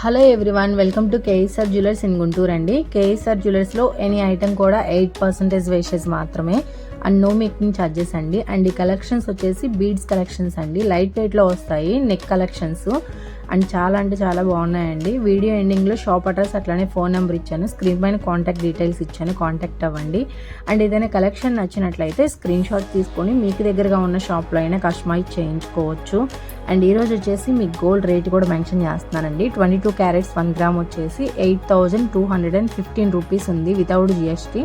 Hello everyone, welcome to KSR jewellers in Guntur అండి. KSR జ్యువెలర్స్లో any item కూడా 8% వేషెస్ మాత్రమే and no making charges అండి. And ఈ కలెక్షన్స్ వచ్చేసి బీడ్స్ కలెక్షన్స్ అండి, లైట్ వెయిట్లో వస్తాయి, నెక్ కలెక్షన్స్ అండ్ చాలా అంటే చాలా బాగున్నాయండి. వీడియో ఎండింగ్లో షాప్ అడ్రస్ అట్లానే ఫోన్ నెంబర్ ఇచ్చాను, స్క్రీన్ పైన కాంటాక్ట్ డీటెయిల్స్ ఇచ్చాను, కాంటాక్ట్ అవ్వండి. అండ్ ఏదైనా కలెక్షన్ నచ్చినట్లయితే స్క్రీన్ షాట్ తీసుకొని మీకు దగ్గరగా ఉన్న షాప్లో అయినా కస్టమైజ్ చేయించుకోవచ్చు. అండ్ ఈరోజు వచ్చేసి మీకు గోల్డ్ రేట్ కూడా మెన్షన్ చేస్తున్నానండి. 22 క్యారెట్స్ 1 గ్రామ్ వచ్చేసి 8,215 రూపీస్ ఉంది వితౌట్ జిఎస్టీ.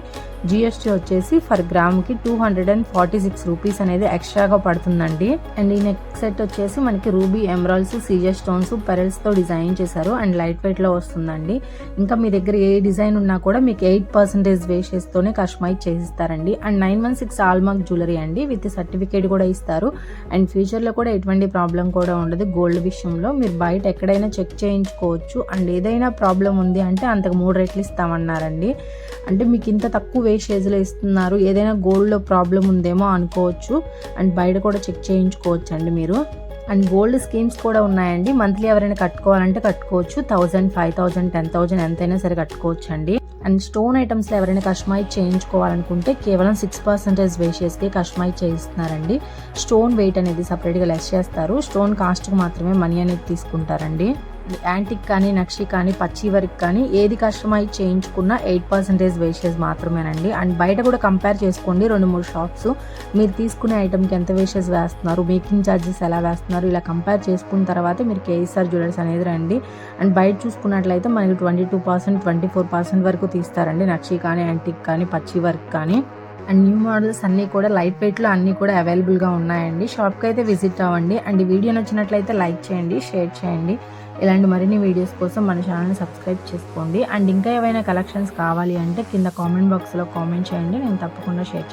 జిఎస్టీ వచ్చేసి ఫర్ గ్రామ్కి 246 రూపీస్ అనేది ఎక్స్ట్రాగా పడుతుందండి. అండ్ ఈ నెక్ సెట్ వచ్చేసి మనకి రూబీ, ఎమరాల్డ్స్, సీజర్ స్టోన్స్, పెరల్స్తో డిజైన్ చేశారు అండ్ లైట్ వెయిట్లో వస్తుందండి. ఇంకా మీ దగ్గర ఏ డిజైన్ ఉన్నా కూడా మీకు 8% వేషెస్తోనే కస్టమైజ్ చేసిస్తారండి. అండ్ 916 ఆల్మార్క్ జ్యువెలరీ అండి, విత్ సర్టిఫికేట్ కూడా ఇస్తారు. అండ్ ఫ్యూచర్లో కూడా ఎటువంటి ప్రాబ్లం కూడా ఉండదు. గోల్డ్ విషయంలో మీరు బయట ఎక్కడైనా చెక్ చేయించుకోవచ్చు. అండ్ ఏదైనా ప్రాబ్లం ఉంది అంటే అంతకు 3 రెట్లు ఇస్తామన్నారండి. అంటే మీకు ఇంత తక్కువ వేస్టేజ్లో ఇస్తున్నారు, ఏదైనా గోల్డ్లో ప్రాబ్లం ఉందేమో అనుకోవచ్చు. అండ్ బయట కూడా చెక్ చేయించుకోవచ్చు అండి మీరు. అండ్ గోల్డ్ స్కీమ్స్ కూడా ఉన్నాయండి. మంత్లీ ఎవరైనా కట్టుకోవాలంటే కట్టుకోవచ్చు. 1000, 5000, 10,000 ఎంతైనా సరే కట్టుకోవచ్చు అండి. అండ్ స్టోన్ ఐటమ్స్లో ఎవరైనా కస్టమైజ్ చేయించుకోవాలనుకుంటే కేవలం 6% వేషెస్కి కస్టమైజ్ చేయిస్తున్నారండి. స్టోన్ వెయిట్ అనేది సపరేట్గా లెస్ చేస్తారు. స్టోన్ కాస్ట్కి మాత్రమే మనీ అనేది తీసుకుంటారండి. యాంటిక్ కానీ, నక్షి కానీ, పచ్చి వర్క్ కానీ ఏది కస్టమైజ్ చేయించుకున్న 8% వేషెస్ మాత్రమేనండి. అండ్ బయట కూడా కంపేర్ చేసుకోండి 2-3 షాప్స్. మీరు తీసుకునే ఐటమ్కి ఎంత వేషెస్ వేస్తున్నారు, మేకింగ్ ఛార్జెస్ ఎలా వేస్తున్నారు, ఇలా కంపేర్ చేసుకున్న తర్వాత మీరు కేఎస్ఆర్ జ్యువెలర్స్ అనేది రండి. అండ్ బయట చూసుకున్నట్లయితే మనకి 22%, 24% వరకు తీస్తారండి. నక్షి కానీ, యాంటిక్ కానీ, పచ్చి వర్క్ కానీ. అండ్ న్యూ మోడల్స్ అన్నీ కూడా లైట్ వెయిట్లో అన్నీ కూడా అవైలబుల్గా ఉన్నాయండి. షాప్కి అయితే విజిట్ అవ్వండి. అండ్ ఈ వీడియో నచ్చినట్లయితే లైక్ చేయండి, షేర్ చేయండి. ఇలాంటి మరిన్ని వీడియోస్ కోసం మన ఛానల్ని సబ్స్క్రైబ్ చేసుకోండి. అండ్ ఇంకా ఏవైనా కలెక్షన్స్ కావాలి అంటే కింద కామెంట్ బాక్స్లో కామెంట్ చేయండి, నేను తప్పకుండా షేర్ చేస్తాను.